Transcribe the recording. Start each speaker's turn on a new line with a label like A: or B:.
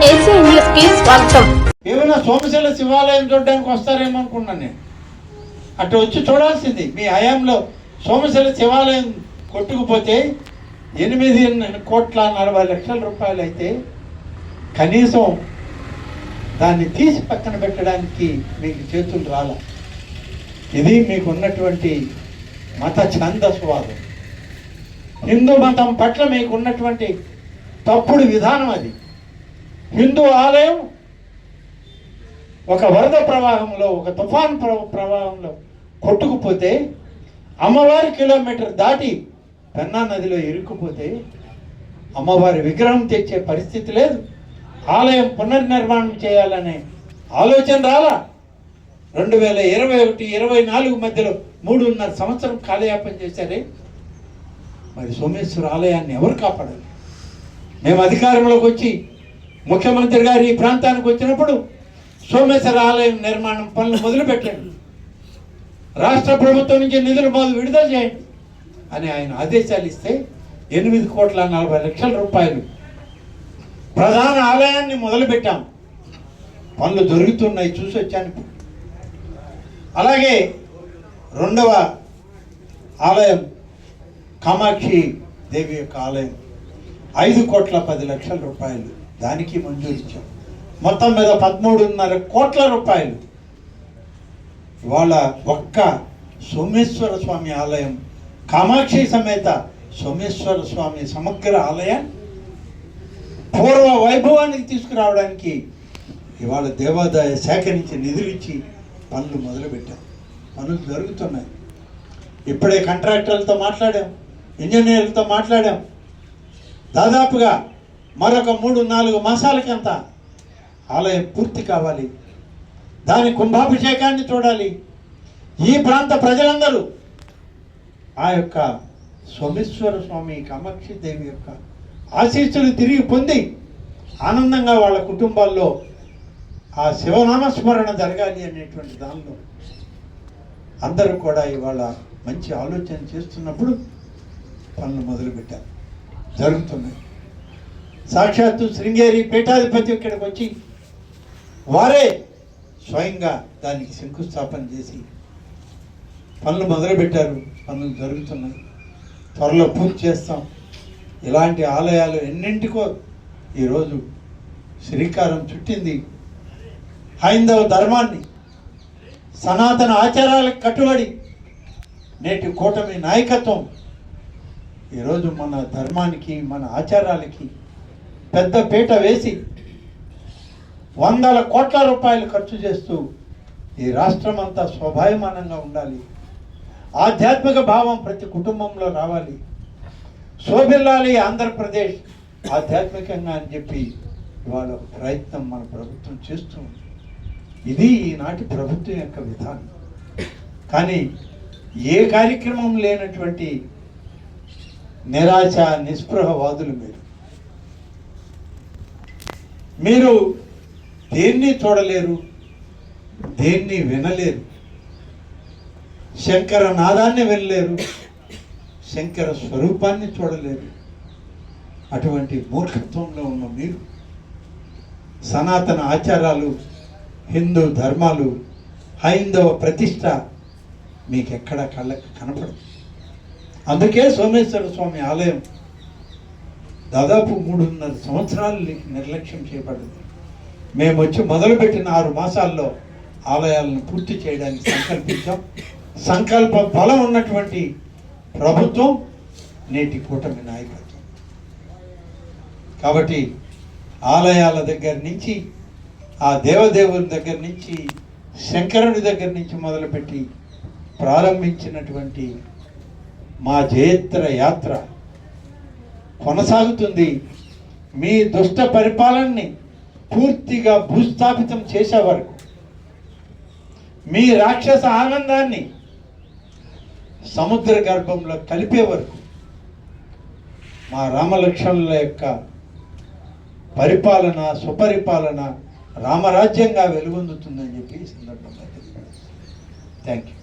A: AC news కి స్వాగతం.
B: ఏమైనా సోమశిల శివాలయం చూడడానికి వస్తారేమో అనుకున్నాను నేను. అటు వచ్చి చూడాల్సింది. మీ హయాంలో సోమశిల శివాలయం కొట్టుకుపోతే 8,40,40,00,000 రూపాయలు అయితే కనీసం దాన్ని తీసి పక్కన పెట్టడానికి మీకు చేతులు రాల. ఇది మీకు ఉన్నటువంటి మత ఛందస్వాదం, హిందూ మతం పట్ల మీకు ఉన్నటువంటి తప్పుడు విధానం. అది హిందూ ఆలయం ఒక వరద ప్రవాహంలో, ఒక తుఫాన్ ప్రవాహంలో కొట్టుకుపోతే, అమ్మవారి కిలోమీటర్ దాటి పెన్నా నదిలో ఇరుక్కుపోతే అమ్మవారి విగ్రహం తెచ్చే పరిస్థితి లేదు. ఆలయం పునర్నిర్మాణం చేయాలనే ఆలోచన రాలా. 2021-24 మధ్యలో 3.5 సంవత్సరం కాలయాపన చేశారే. మరి సోమేశ్వర ఆలయాన్ని ఎవరు కాపాడాలి? మేము అధికారంలోకి వచ్చి ముఖ్యమంత్రి గారు ఈ ప్రాంతానికి వచ్చినప్పుడు సోమేశ్వర ఆలయం నిర్మాణం పనులు మొదలుపెట్టాడు. రాష్ట్ర ప్రభుత్వం నుంచి నిధులు విడుదల చేయండి అని ఆయన ఆదేశాలు ఇస్తే 8,40,00,000 రూపాయలు ప్రధాన ఆలయాన్ని మొదలుపెట్టాం. పనులు జరుగుతున్నాయి, చూసి వచ్చాను. అలాగే రెండవ ఆలయం కామాక్షి దేవి యొక్క ఆలయం 5,10,00,000 రూపాయలు దానికి మంజూరు ఇచ్చాం. మొత్తం మీద 13.5 కోట్ల రూపాయలు ఇవాళ ఒక్క సోమేశ్వర స్వామి ఆలయం, కామాక్షి సమేత సోమేశ్వర స్వామి సమగ్ర ఆలయాన్ని పూర్వ వైభవానికి తీసుకురావడానికి ఇవాళ దేవాదాయ శాఖ నుంచి నిధులు ఇచ్చి పనులు మొదలుపెట్టాం. పనులు జరుగుతున్నాయి. ఇప్పుడే కాంట్రాక్టర్లతో మాట్లాడాం, ఇంజనీర్లతో మాట్లాడాం. దాదాపుగా మరొక 3-4 మాసాలకంత ఆలయం పూర్తి కావాలి. దాని కుంభాభిషేకాన్ని చూడాలి. ఈ ప్రాంత ప్రజలందరూ ఆ యొక్క సోమేశ్వర స్వామి కామాక్షి దేవి యొక్క ఆశీస్సులు తిరిగి పొంది ఆనందంగా వాళ్ళ కుటుంబాల్లో ఆ శివనామస్మరణ జరగాలి అనేటువంటి దానిలో అందరూ కూడా ఇవాళ మంచి ఆలోచన చేస్తున్నప్పుడు పనులు మొదలుపెట్టారు, జరుగుతున్నాయి. సాక్షాత్తు శృంగేరి పీఠాధిపతి ఇక్కడికి వచ్చి వారే స్వయంగా దానికి శంకుస్థాపన చేసి పనులు మొదలుపెట్టారు. పనులు జరుగుతున్నాయి, త్వరలో పూర్తి చేస్తాం. ఇలాంటి ఆలయాలు ఎన్నింటికో ఈరోజు శ్రీకారం చుట్టింది. హైందవ ధర్మాన్ని, సనాతన ఆచారాలకు కట్టుబడి నేటి కూటమి నాయకత్వం ఈరోజు మన ధర్మానికి, మన ఆచారాలకి పెద్ద పీట వేసి 100 కోట్ల రూపాయలు ఖర్చు చేస్తూ ఈ రాష్ట్రం అంతా స్వభాయమానంగా ఉండాలి. ఆధ్యాత్మిక భావం ప్రతి కుటుంబంలో రావాలి, శోభిల్లాలి ఆంధ్రప్రదేశ్ ఆధ్యాత్మికంగా అని చెప్పి ఇవాళ ప్రయత్నం మన ప్రభుత్వం చేస్తుంది. ఇది ఈనాటి ప్రభుత్వం యొక్క విధానం. కానీ ఏ కార్యక్రమం లేనటువంటి నిరాశ నిస్పృహవాదులు మీరు దేన్ని చూడలేరు, దేన్ని వినలేరు, శంకర నాదాన్ని వినలేరు, శంకర స్వరూపాన్ని చూడలేరు. అటువంటి మూర్ఖత్వంలో ఉన్న మీరు సనాతన ఆచారాలు, హిందూ ధర్మాలు, హైందవ ప్రతిష్ట మీకెక్కడ కళ్ళకి కనపడదు. అందుకే సోమేశ్వర స్వామి ఆలయం దాదాపు 3.5 సంవత్సరాలు నిర్లక్ష్యం చేయబడింది. మేము వచ్చి మొదలుపెట్టిన 6 మాసాల్లో ఆలయాలను పూర్తి చేయడానికి సంకల్పించాం. సంకల్ప బలం ఉన్నటువంటి ప్రభుత్వం నేటి కూటమి నాయకత్వం. కాబట్టి ఆలయాల దగ్గర నుంచి, ఆ దేవదేవుని దగ్గర నుంచి, శంకరుడి దగ్గర నుంచి మొదలుపెట్టి ప్రారంభించినటువంటి మా జయత్ర యాత్ర కొనసాగుతుంది. మీ దుష్ట పరిపాలనని పూర్తిగా భూస్థాపితం చేసే వరకు, మీ రాక్షస ఆనందాన్ని సముద్ర గర్భంలో కలిపే వరకు మా రామలక్ష్మణుల యొక్క పరిపాలన, సుపరిపాలన రామరాజ్యంగా వెలుగొందుతుందని చెప్పి ఈ సందర్భంగా తెలియజేస్తాను. Thank you.